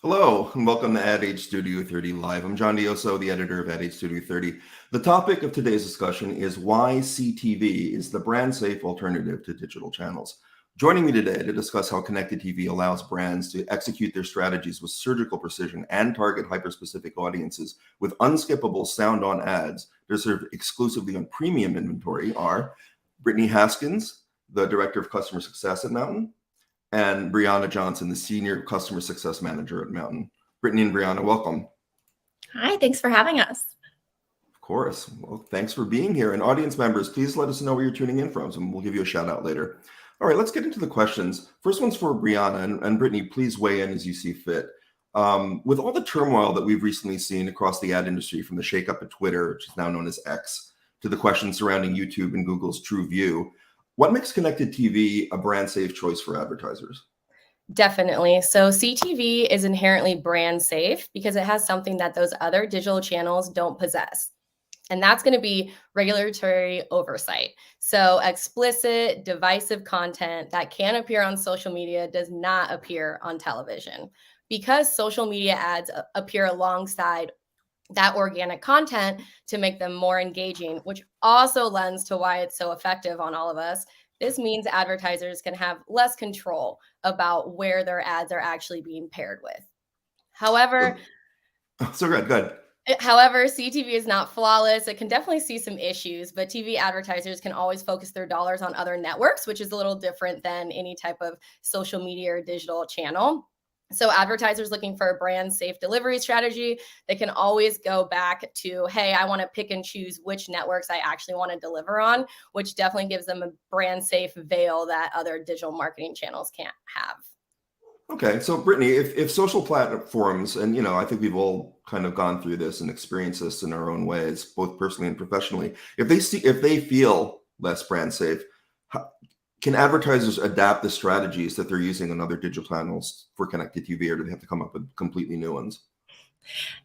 Hello, and welcome to Ad Age Studio 30 Live. I'm John Dioso, the editor of Ad Age Studio 30. The topic of today's discussion is why CTV is the brand safe alternative to digital channels. Joining me today to discuss how connected TV allows brands to execute their strategies with surgical precision and target hyper-specific audiences with unskippable sound-on ads that are served exclusively on premium inventory are Brittany Haskins, the Director of Customer Success at Mountain, and Brianna Johnson, the Senior Customer Success Manager at Mountain. Brittany and Brianna, welcome. Hi, thanks for having us. Of course. Well, thanks for being here. And audience members, please let us know where you're tuning in from, and we'll give you a shout out later. All right, let's get into the questions. First one's for Brianna, and Brittany, please weigh in as you see fit. With all the turmoil that we've recently seen across the ad industry, from the shakeup at Twitter, which is now known as X, to the questions surrounding YouTube and Google's True View, what makes connected TV a brand safe choice for advertisers? Definitely. So CTV is inherently brand safe because it has something that those other digital channels don't possess. And that's going to be regulatory oversight. So explicit, divisive content that can appear on social media does not appear on television. Because social media ads appear alongside that organic content to make them more engaging, which also lends to why it's so effective on all of us. This means advertisers can have less control about where their ads are actually being paired with. However, Good. However, CTV is not flawless. It can definitely see some issues, but TV advertisers can always focus their dollars on other networks, which is a little different than any type of social media or digital channel. So advertisers looking for a brand safe delivery strategy, they can always go back to, hey, I want to pick and choose which networks I actually want to deliver on, which definitely gives them a brand safe veil that other digital marketing channels can't have. Okay, so Brittany, if social platforms, and I think we've all kind of gone through this and experienced this in our own ways, both personally and professionally, if they feel less brand safe, can advertisers adapt the strategies that they're using on other digital channels for connected TV, or do they have to come up with completely new ones?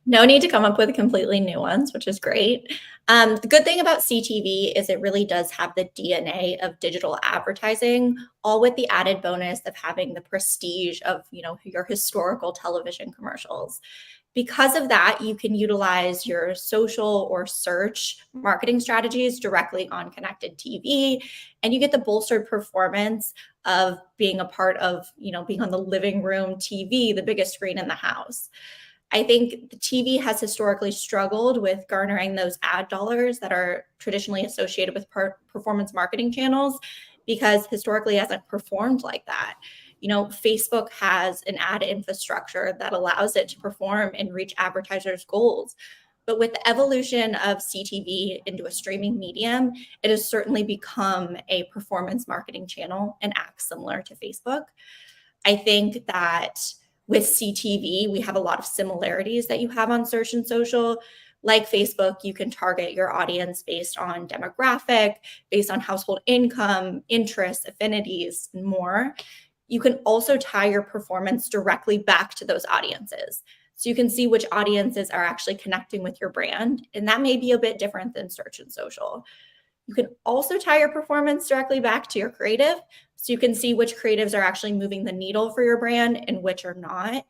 No need to come up with completely new ones, which is great. The good thing about CTV is it really does have the DNA of digital advertising, all with the added bonus of having the prestige of, your historical television commercials. Because of that, you can utilize your social or search marketing strategies directly on connected TV, and you get the bolstered performance of being a part of, being on the living room TV, the biggest screen in the house. I think the TV has historically struggled with garnering those ad dollars that are traditionally associated with performance marketing channels because historically it hasn't performed like that. Facebook has an ad infrastructure that allows it to perform and reach advertisers' goals. But with the evolution of CTV into a streaming medium, it has certainly become a performance marketing channel and acts similar to Facebook. I think that with CTV, we have a lot of similarities that you have on search and social. Like Facebook, you can target your audience based on demographic, based on household income, interests, affinities, and more. You can also tie your performance directly back to those audiences. So you can see which audiences are actually connecting with your brand. And that may be a bit different than search and social. You can also tie your performance directly back to your creative. So you can see which creatives are actually moving the needle for your brand and which are not.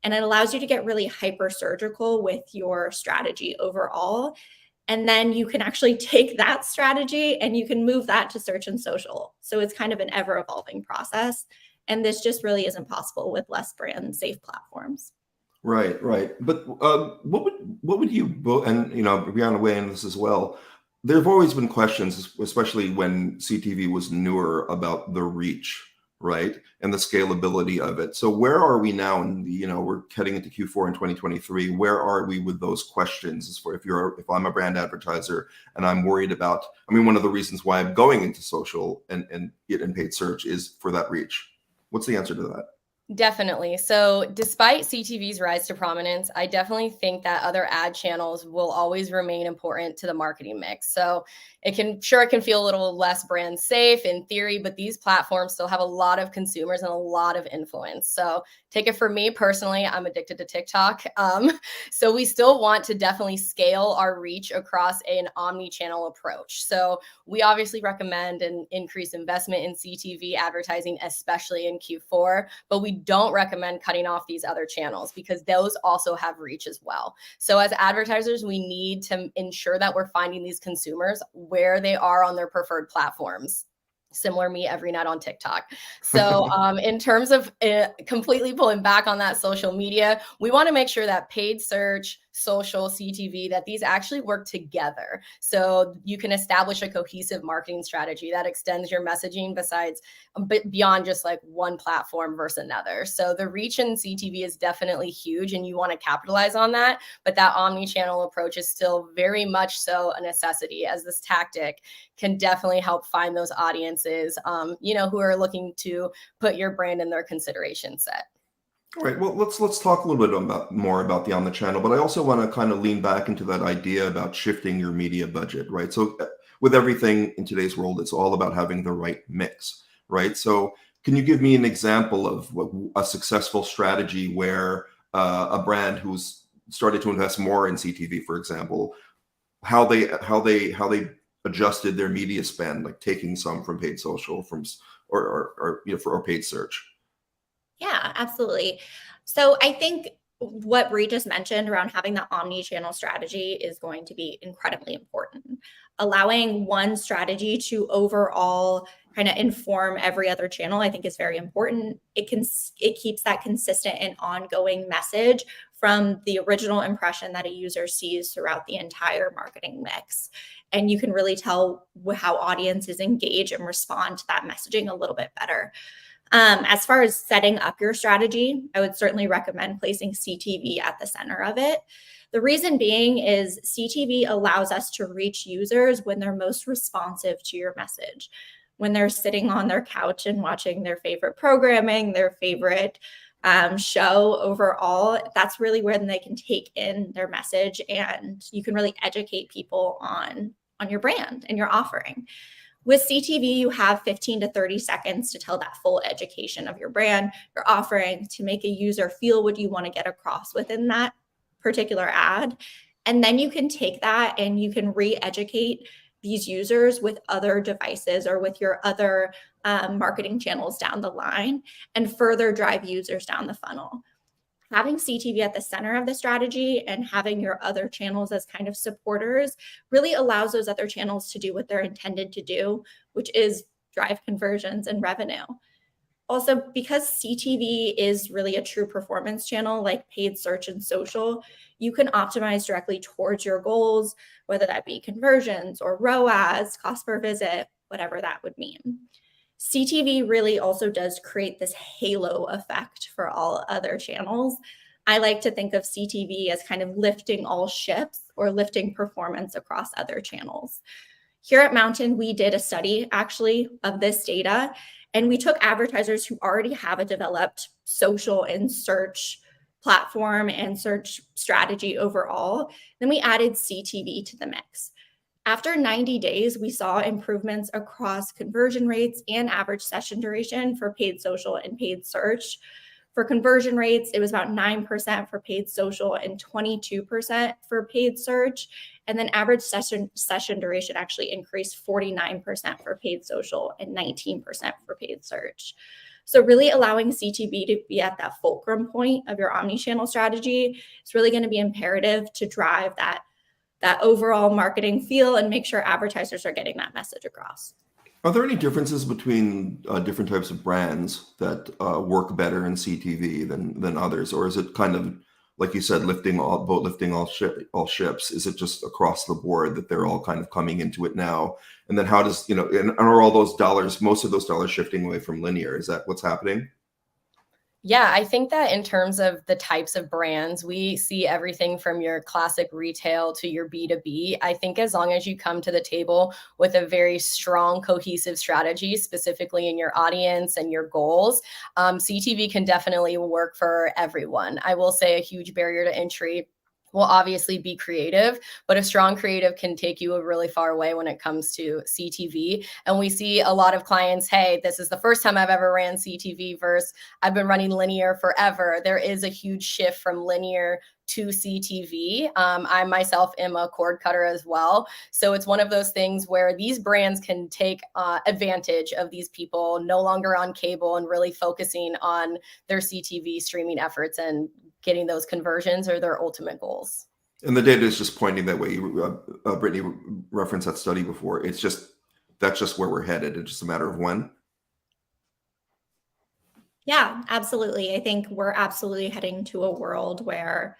And it allows you to get really hyper surgical with your strategy overall. And then you can actually take that strategy and you can move that to search and social. So it's kind of an ever evolving process. And this just really isn't possible with less brand safe platforms. Right. But what would you, and Brianna, weigh in this as well. There have always been questions, especially when CTV was newer, about the reach, right, and the scalability of it. So where are we now? We're heading into Q4 in 2023. Where are we with those questions? If I'm a brand advertiser and I'm worried about, one of the reasons why I'm going into social and paid search is for that reach. What's the answer to that? Definitely. So despite CTV's rise to prominence, I definitely think that other ad channels will always remain important to the marketing mix. So it can feel a little less brand safe in theory, but these platforms still have a lot of consumers and a lot of influence. So take it from me personally, I'm addicted to TikTok. So we still want to definitely scale our reach across an omni-channel approach. So we obviously recommend an increased investment in CTV advertising, especially in Q4, but we we don't recommend cutting off these other channels because those also have reach as well. So as advertisers, we need to ensure that we're finding these consumers where they are on their preferred platforms. Similar me every night on TikTok. So in terms of completely pulling back on that social media, we want to make sure that paid search, social, CTV, that these actually work together. So you can establish a cohesive marketing strategy that extends your messaging besides beyond just like one platform versus another. So the reach in CTV is definitely huge and you want to capitalize on that. But that omni-channel approach is still very much so a necessity, as this tactic can definitely help find those audiences, who are looking to put your brand in their consideration set. All right. Well, let's talk a little bit more about the omnichannel, but I also want to kind of lean back into that idea about shifting your media budget, right? So with everything in today's world, it's all about having the right mix, right? So can you give me an example of a successful strategy where a brand who's started to invest more in CTV, for example, how they adjusted their media spend, like taking some from paid social, or paid search? Yeah, absolutely. So I think what Bree just mentioned around having that omni-channel strategy is going to be incredibly important. Allowing one strategy to overall kind of inform every other channel, I think, is very important. It keeps that consistent and ongoing message from the original impression that a user sees throughout the entire marketing mix. And you can really tell how audiences engage and respond to that messaging a little bit better. As far as setting up your strategy, I would certainly recommend placing CTV at the center of it. The reason being is CTV allows us to reach users when they're most responsive to your message, when they're sitting on their couch and watching their favorite programming, their favorite show overall. That's really where they can take in their message, and you can really educate people on your brand and your offering. With CTV, you have 15 to 30 seconds to tell that full education of your brand, your offering, to make a user feel what you want to get across within that particular ad. And then you can take that and you can re-educate these users with other devices or with your other marketing channels down the line and further drive users down the funnel. Having CTV at the center of the strategy and having your other channels as kind of supporters really allows those other channels to do what they're intended to do, which is drive conversions and revenue. Also, because CTV is really a true performance channel like paid search and social, you can optimize directly towards your goals, whether that be conversions or ROAS, cost per visit, whatever that would mean. CTV really also does create this halo effect for all other channels. I like to think of CTV as kind of lifting all ships or lifting performance across other channels. Here at Mountain, we did a study actually of this data, and we took advertisers who already have a developed social and search platform and search strategy overall. Then we added CTV to the mix. After 90 days, we saw improvements across conversion rates and average session duration for paid social and paid search. For conversion rates, it was about 9% for paid social and 22% for paid search. And then average session duration actually increased 49% for paid social and 19% for paid search. So really allowing CTV to be at that fulcrum point of your omni-channel strategy is really going to be imperative to drive that overall marketing feel and make sure advertisers are getting that message across. Are there any differences between different types of brands that work better in CTV than others, or is it kind of, like you said, lifting all ships? Is it just across the board that they're all kind of coming into it now? And then how does, and are all those dollars, most of those dollars shifting away from linear? Is that what's happening? Yeah, I think that in terms of the types of brands, we see everything from your classic retail to your B2B. I think as long as you come to the table with a very strong, cohesive strategy, specifically in your audience and your goals, CTV can definitely work for everyone. I will say a huge barrier to entry will obviously be creative, but a strong creative can take you a really far way when it comes to CTV. And we see a lot of clients, hey, this is the first time I've ever ran CTV versus I've been running linear forever. There is a huge shift from linear to CTV. I myself am a cord cutter as well. So it's one of those things where these brands can take advantage of these people no longer on cable and really focusing on their CTV streaming efforts and getting those conversions or their ultimate goals. And the data is just pointing that way. Brittany referenced that study before. That's just where we're headed. It's just a matter of when. Yeah, absolutely. I think we're absolutely heading to a world where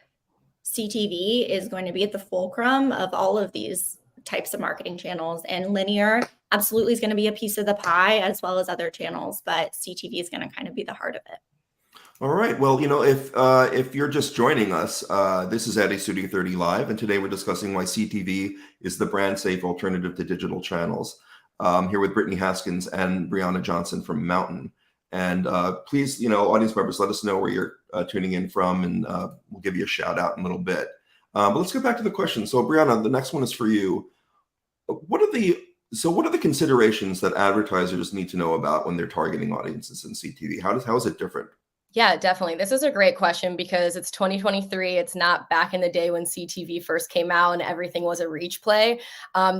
CTV is going to be at the fulcrum of all of these types of marketing channels, and linear absolutely is going to be a piece of the pie as well as other channels, but CTV is going to kind of be the heart of it. All right. Well, if you're just joining us, this is Ad Studio 30 Live, and today we're discussing why CTV is the brand safe alternative to digital channels. Here with Brittany Haskins and Brianna Johnson from Mountain. And please, audience members, let us know where you're tuning in from, and we'll give you a shout out in a little bit. But let's get back to the question. So, Brianna, the next one is for you. What are the considerations that advertisers need to know about when they're targeting audiences in CTV? How is it different? Yeah, definitely. This is a great question because it's 2023. It's not back in the day when CTV first came out and everything was a reach play.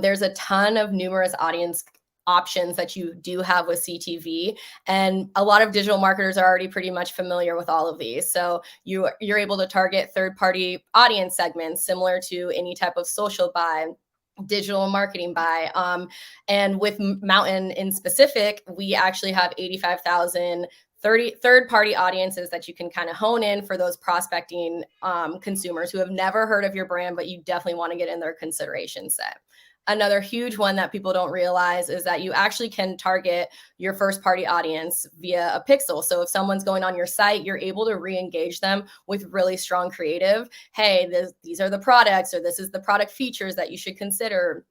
There's a ton of numerous audience options that you do have with CTV, and a lot of digital marketers are already pretty much familiar with all of these. So you're able to target third-party audience segments similar to any type of social buy, digital marketing buy. And with Mountain in specific, we actually have 85,000 third-party audiences that you can kind of hone in for those prospecting consumers who have never heard of your brand, but you definitely want to get in their consideration set. Another huge one that people don't realize is that you actually can target your first-party audience via a pixel. So if someone's going on your site, you're able to re-engage them with really strong creative. Hey, these are the products, or this is the product features that you should consider,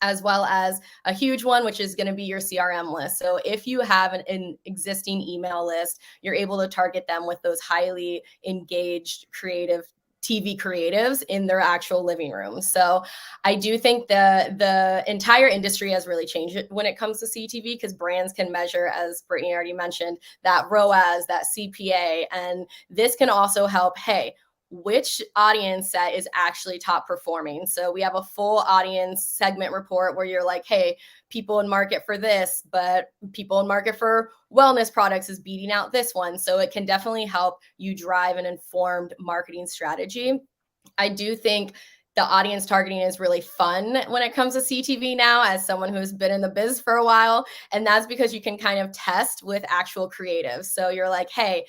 as well as a huge one, which is going to be your CRM list. So if you have an existing email list, you're able to target them with those highly engaged creative TV creatives in their actual living room. So I do think the entire industry has really changed when it comes to CTV, because brands can measure, as Brittany already mentioned, that ROAS, that CPA, and this can also help, hey, which audience set is actually top performing. So we have a full audience segment report where you're like, hey, people in market for this, but people in market for wellness products is beating out this one. So it can definitely help you drive an informed marketing strategy. I do think the audience targeting is really fun when it comes to CTV now, as someone who's been in the biz for a while. And that's because you can kind of test with actual creatives. So you're like, hey,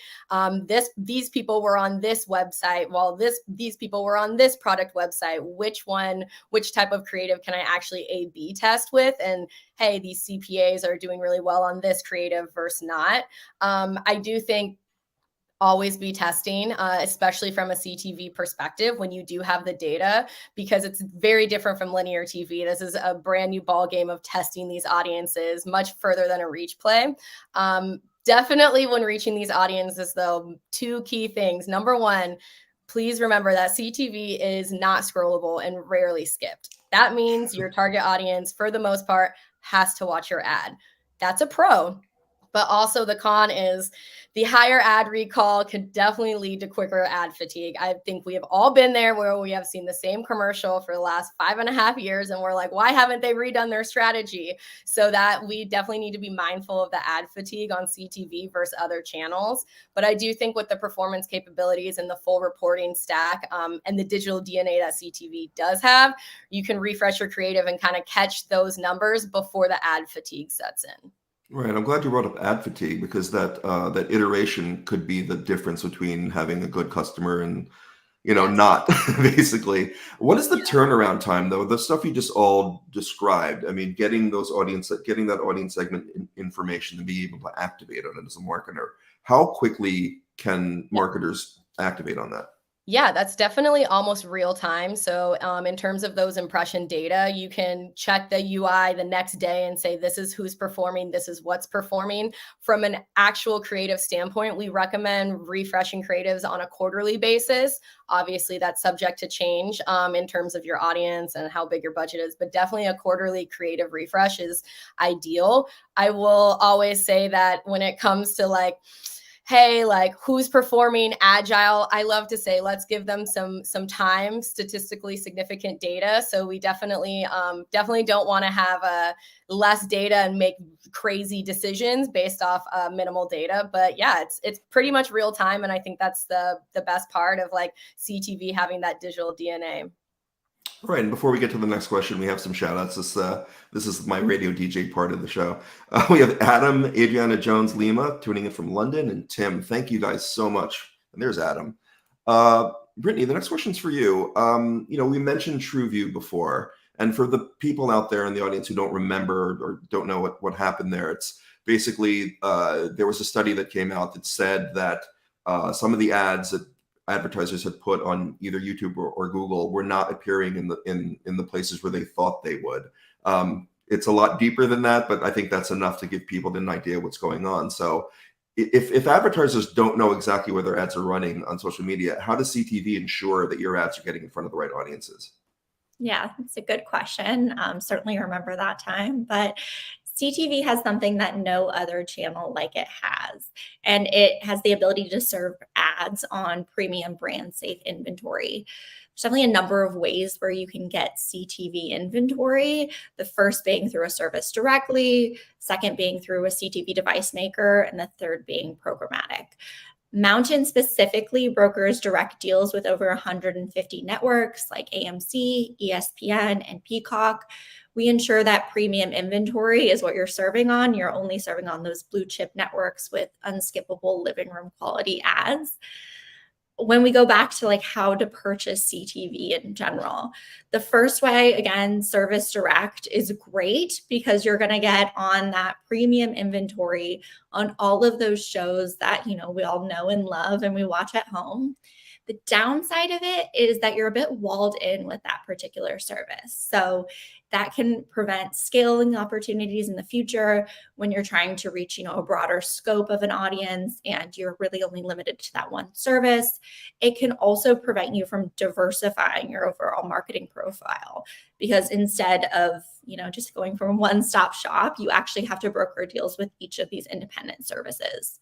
these people were on this website, while these people were on this product website. Which type of creative can I actually A/B test with? And hey, these CPAs are doing really well on this creative versus not. I do think always be testing, especially from a CTV perspective when you do have the data, because it's very different from linear TV. This is a brand new ball game of testing these audiences much further than a reach play. Definitely when reaching these audiences, though, two key things. Number one, please remember that CTV is not scrollable and rarely skipped. That means your target audience, for the most part, has to watch your ad. That's a pro. But also the con is the higher ad recall could definitely lead to quicker ad fatigue. I think we have all been there where we have seen the same commercial for the last 5.5 years, and we're like, why haven't they redone their strategy? So that we definitely need to be mindful of the ad fatigue on CTV versus other channels. But I do think with the performance capabilities and the full reporting stack and the digital DNA that CTV does have, you can refresh your creative and kind of catch those numbers before the ad fatigue sets in. Right. I'm glad you brought up ad fatigue, because that iteration could be the difference between having a good customer and, not basically. What is the turnaround time, though? The stuff you just all described. I mean, getting that audience segment information to be able to activate on it as a marketer. How quickly can marketers activate on that? Yeah, that's definitely almost real time. So, in terms of those impression data, you can check the UI the next day and say, this is who's performing, this is what's performing. From an actual creative standpoint, we recommend refreshing creatives on a quarterly basis. Obviously, that's subject to change in terms of your audience and how big your budget is, but definitely a quarterly creative refresh is ideal. I will always say that when it comes to like, hey, like who's performing agile, I love to say let's give them some time, statistically significant data. So we definitely don't want to have less data and make crazy decisions based off minimal data. But yeah, it's pretty much real time, and I think that's the best part of like CTV having that digital DNA. All right, and before we get to the next question, we have some shout outs. This is my radio DJ part of the show. We have Adam, Adriana Jones Lima tuning in from London, and Tim. Thank you guys so much. And there's Adam. Brittany, the next question's for you. We mentioned TrueView before, and for the people out there in the audience who don't remember or don't know what happened there, it's basically there was a study that came out that said that some of the ads that advertisers had put on either YouTube or Google were not appearing in the places where they thought they would. It's a lot deeper than that, but I think that's enough to give people an idea what's going on. So if advertisers don't know exactly where their ads are running on social media, how does CTV ensure that your ads are getting in front of the right audiences? Yeah, it's a good question. Certainly remember that time, but CTV has something that no other channel like it has, and it has the ability to serve ads on premium brand safe inventory. There's definitely a number of ways where you can get CTV inventory. The first being through a service directly, second being through a CTV device maker, and the third being programmatic. Mountain specifically brokers direct deals with over 150 networks like AMC, ESPN, and Peacock. We ensure that premium inventory is what you're serving on. You're only serving on those blue chip networks with unskippable living room quality ads. When we go back to like how to purchase CTV in general, the first way, again, service direct is great because you're going to get on that premium inventory on all of those shows that, we all know and love and we watch at home. The downside of it is that you're a bit walled in with that particular service. So that can prevent scaling opportunities in the future when you're trying to reach, a broader scope of an audience and you're really only limited to that one service. It can also prevent you from diversifying your overall marketing profile because instead of, just going from one-stop shop, you actually have to broker deals with each of these independent services.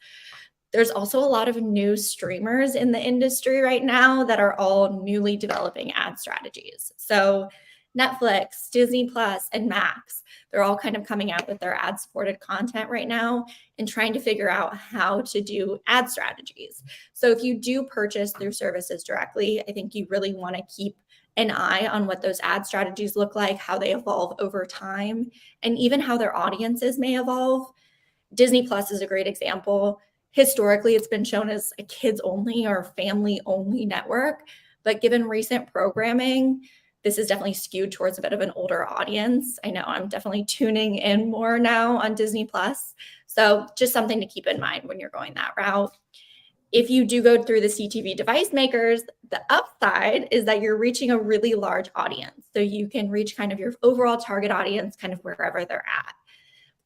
There's also a lot of new streamers in the industry right now that are all newly developing ad strategies. So Netflix, Disney Plus, and Max, they're all kind of coming out with their ad-supported content right now and trying to figure out how to do ad strategies. So if you do purchase through services directly, I think you really want to keep an eye on what those ad strategies look like, how they evolve over time, and even how their audiences may evolve. Disney Plus is a great example. Historically, it's been shown as a kids-only or family-only network, but given recent programming, this is definitely skewed towards a bit of an older audience. I know I'm definitely tuning in more now on Disney Plus. So just something to keep in mind when you're going that route. If you do go through the CTV device makers, the upside is that you're reaching a really large audience. So you can reach kind of your overall target audience kind of wherever they're at.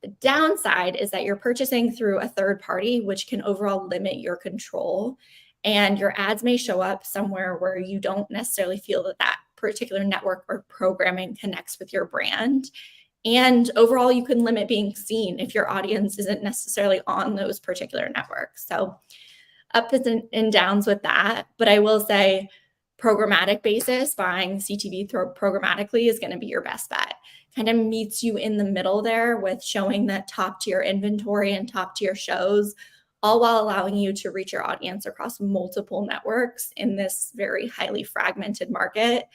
The downside is that you're purchasing through a third party, which can overall limit your control. And your ads may show up somewhere where you don't necessarily feel that particular network or programming connects with your brand. And overall, you can limit being seen if your audience isn't necessarily on those particular networks. So ups and downs with that. But I will say programmatic basis, buying CTV programmatically is going to be your best bet. Kind of meets you in the middle there with showing that top tier inventory and top tier shows, all while allowing you to reach your audience across multiple networks in this very highly fragmented market.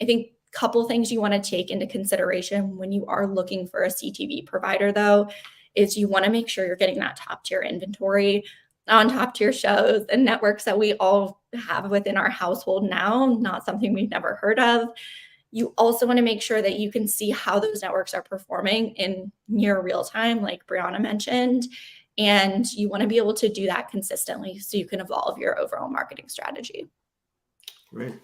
I think a couple things you want to take into consideration when you are looking for a CTV provider, though, is you want to make sure you're getting that top tier inventory on top tier shows and networks that we all have within our household now, not something we've never heard of. You also want to make sure that you can see how those networks are performing in near real time, like Brianna mentioned. And you want to be able to do that consistently so you can evolve your overall marketing strategy. Great.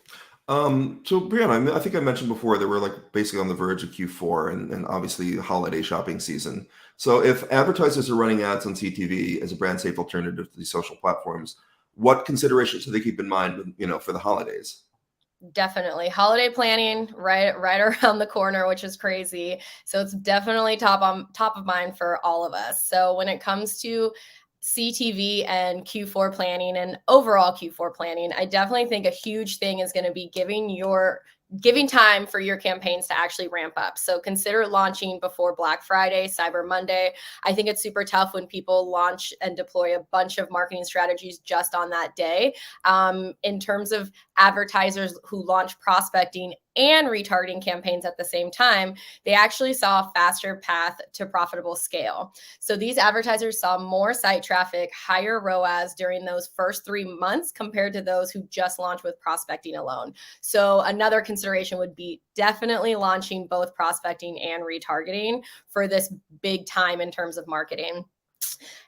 So Brianna, I think I mentioned before that we're like basically on the verge of Q4 and obviously the holiday shopping season. So if advertisers are running ads on CTV as a brand safe alternative to these social platforms, what considerations do they keep in mind, for the holidays? Definitely. Holiday planning right around the corner, which is crazy. So it's definitely top of mind for all of us. So when it comes to CTV and Q4 planning and overall Q4 planning, I definitely think a huge thing is going to be giving time for your campaigns to actually ramp up. So consider launching before Black Friday, Cyber Monday. I think it's super tough when people launch and deploy a bunch of marketing strategies just on that day. In terms of advertisers who launch prospecting and retargeting campaigns at the same time, they actually saw a faster path to profitable scale. So these advertisers saw more site traffic, higher ROAS during those first 3 months compared to those who just launched with prospecting alone. So another consideration would be definitely launching both prospecting and retargeting for this big time in terms of marketing.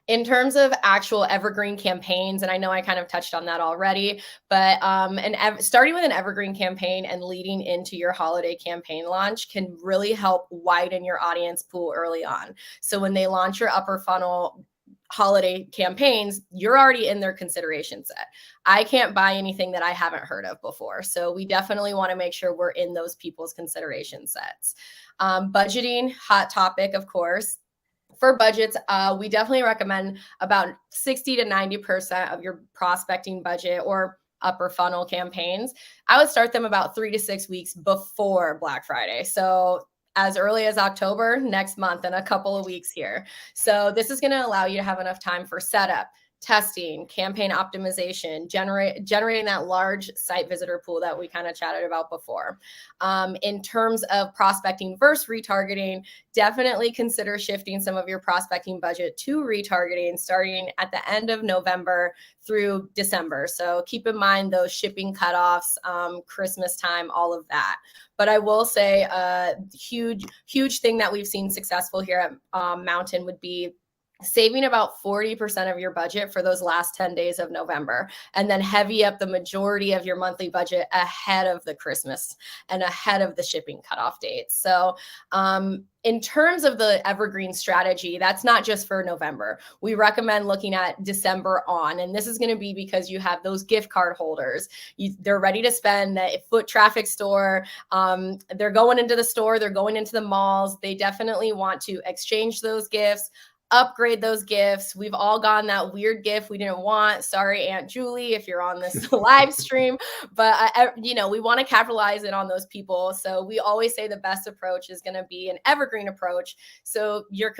In terms of actual evergreen campaigns, and I know I kind of touched on that already, but starting with an evergreen campaign and leading into your holiday campaign launch can really help widen your audience pool early on. So when they launch your upper funnel holiday campaigns, you're already in their consideration set. I can't buy anything that I haven't heard of before. So we definitely want to make sure we're in those people's consideration sets. Budgeting, hot topic, of course. For budgets, we definitely recommend about 60 to 90% of your prospecting budget or upper funnel campaigns. I would start them about 3 to 6 weeks before Black Friday. So as early as October, next month, and a couple of weeks here. So this is going to allow you to have enough time for setup, testing, campaign optimization, generating that large site visitor pool that we kind of chatted about before. In terms of prospecting versus retargeting, definitely consider shifting some of your prospecting budget to retargeting starting at the end of November through December. So keep in mind those shipping cutoffs, Christmas time, all of that. But I will say a huge thing that we've seen successful here at Mountain would be saving about 40% of your budget for those last 10 days of November, and then heavy up the majority of your monthly budget ahead of the Christmas and ahead of the shipping cutoff dates. So in terms of the evergreen strategy, that's not just for November. We recommend looking at December on, and this is going to be because you have those gift card holders. They're ready to spend, the foot traffic store. They're going into the store. They're going into the malls. They definitely want to exchange those gifts, upgrade those gifts. We've all gotten that weird gift we didn't want. Sorry, Aunt Julie, if you're on this live stream, but we want to capitalize it on those people. So we always say the best approach is going to be an evergreen approach. So your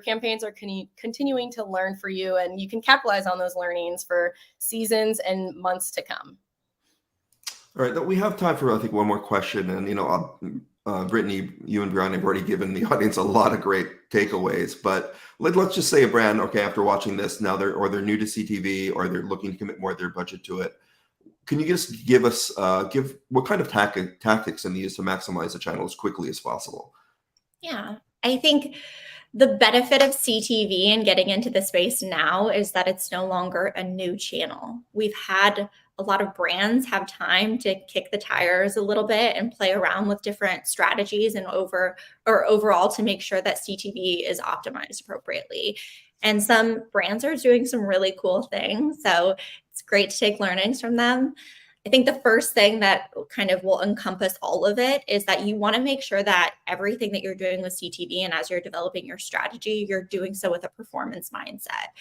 campaigns are continuing to learn for you, and you can capitalize on those learnings for seasons and months to come. All right, we have time for I think one more question, and Brittany, you and Brianna have already given the audience a lot of great takeaways. But let's just say a brand, okay, after watching this now, they're new to CTV or they're looking to commit more of their budget to it. Can you just give us what kind of tactics can they use to maximize the channel as quickly as possible? Yeah, I think the benefit of CTV and getting into the space now is that it's no longer a new channel. We've had a lot of brands have time to kick the tires a little bit and play around with different strategies and overall to make sure that CTV is optimized appropriately. And some brands are doing some really cool things. So it's great to take learnings from them. I think the first thing that kind of will encompass all of it is that you want to make sure that everything that you're doing with CTV and as you're developing your strategy, you're doing so with a performance mindset.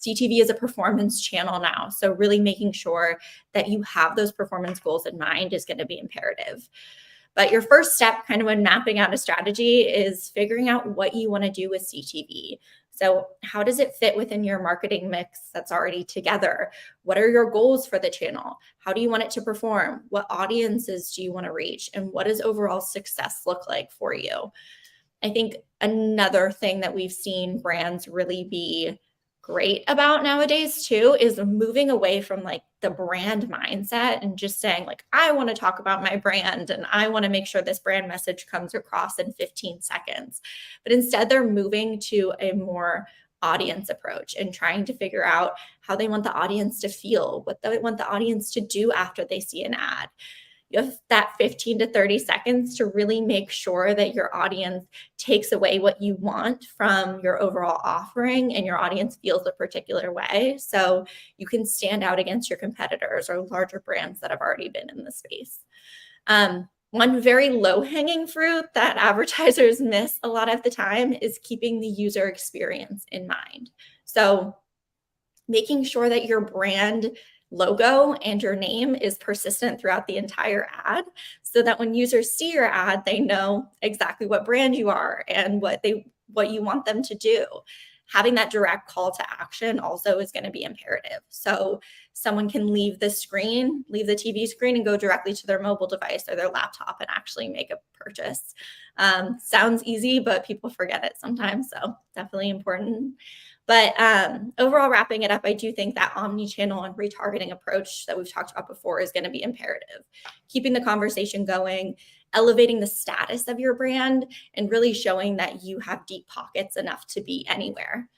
CTV is a performance channel now. So really making sure that you have those performance goals in mind is going to be imperative. But your first step kind of when mapping out a strategy is figuring out what you want to do with CTV. So how does it fit within your marketing mix that's already together? What are your goals for the channel? How do you want it to perform? What audiences do you want to reach? And what does overall success look like for you? I think another thing that we've seen brands really be great about nowadays too is moving away from like the brand mindset and just saying like, I want to talk about my brand and I want to make sure this brand message comes across in 15 seconds. But instead they're moving to a more audience approach and trying to figure out how they want the audience to feel, what they want the audience to do after they see an ad. You have that 15 to 30 seconds to really make sure that your audience takes away what you want from your overall offering and your audience feels a particular way. So you can stand out against your competitors or larger brands that have already been in the space. One very low-hanging fruit that advertisers miss a lot of the time is keeping the user experience in mind. So making sure that your brand logo and your name is persistent throughout the entire ad so that when users see your ad, they know exactly what brand you are and what you want them to do. Having that direct call to action also is going to be imperative. So someone can leave the TV screen and go directly to their mobile device or their laptop and actually make a purchase. Sounds easy, but people forget it sometimes. So definitely important. But overall, wrapping it up, I do think that omni-channel and retargeting approach that we've talked about before is going to be imperative. Keeping the conversation going, elevating the status of your brand, and really showing that you have deep pockets enough to be anywhere.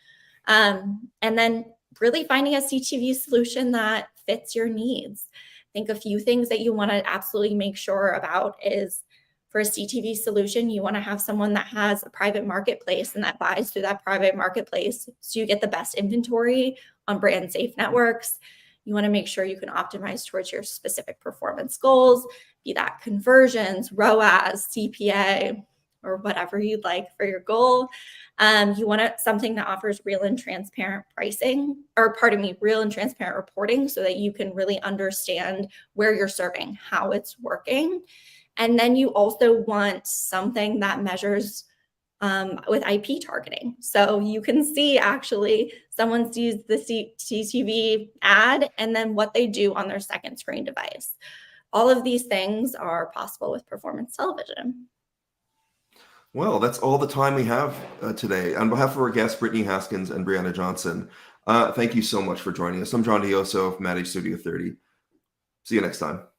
And then really finding a CTV solution that fits your needs. I think a few things that you want to absolutely make sure about is for a CTV solution, you want to have someone that has a private marketplace and that buys through that private marketplace so you get the best inventory on brand safe networks. You want to make sure you can optimize towards your specific performance goals, be that conversions, ROAS, CPA, or whatever you'd like for your goal. You want something that offers real and transparent real and transparent reporting so that you can really understand where you're serving, how it's working. And then you also want something that measures with IP targeting. So you can see actually someone sees the CTV ad and then what they do on their second screen device. All of these things are possible with performance television. Well, that's all the time we have today. On behalf of our guests, Brittany Haskins and Brianna Johnson, thank you so much for joining us. I'm John Dioso of Managed Studio 30. See you next time.